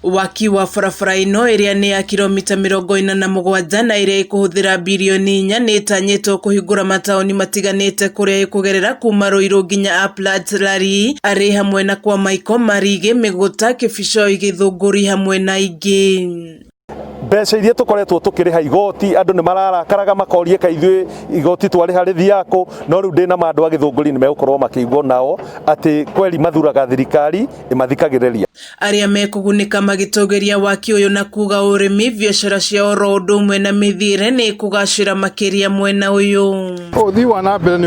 Waki wa barabara ino iria ni ya kilomita 47 na iria ikuhuthira bilioni 4 ni itanyitwo kuhingura mataoni matiganite kuria ikugerera kuma Ruiru nginya Uplands Rari ari hamwe na kwa Maiko Marige Miguta Kibicoi Githunguri hamwe na ingi. Mbeca iria tukoretwo tukiriha igoti andu ni mararakaraga makorie kaithwe igoti twariha rithiako no riu ndina mandu a Githunguri ni megukorwo makiigwo nao ati kweli mathuraga thirikari imathikagiriria aria mekugunika magitogeria waki uyu na kuga urimi biashara cia oro undu umwe na mithire ni kugacira makiria mwena uyu uthi wa na mbere ni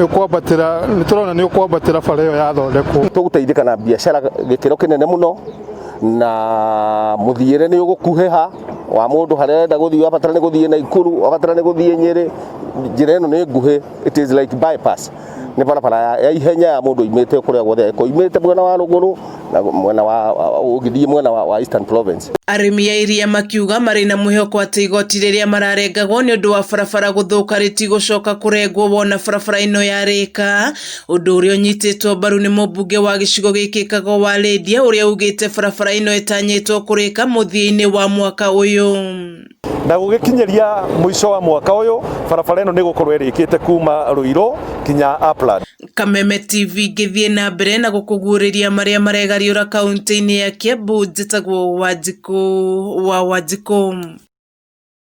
ukwambatira ni turona ni ukwambatira bara iyo yathondekwo tuguteithika na biashara gikiro kinene muno na muthiire ni ugukuheha wa mundu harenda guthii abatara ni guthii Naikuru abatara ni guthii Nyeri njira ino ni nguhe it is like bypass ni barabara ya ihenya ya mundu imete kuria guothe ko imete mwena wa ruguru na mwena wa ugithii mwena wa Eastern Province. Arimi ya iria makiuga mari na muhoko ati igoti riria mararengagwo ni undu wa barabara guthuka ritigocoka kurengwo wona barabara ino yarika undu uria unyititwo mbaru ni mubunge wa gicigo gikikagwo wa Lydia uria ugite barabara ino itanyitwo kurika muthia-ini wa mwaka uyu na gugikinyeria mwisho wa mwaka uyu barabara ino ni gukorwo irikite kuma Ruiru kinya Uplands. Kameme TV githie na mbere na gukuguriria maria maregariura kaunti-ini ya Kiambu njitagwo Wanjiku wa Wanjiku.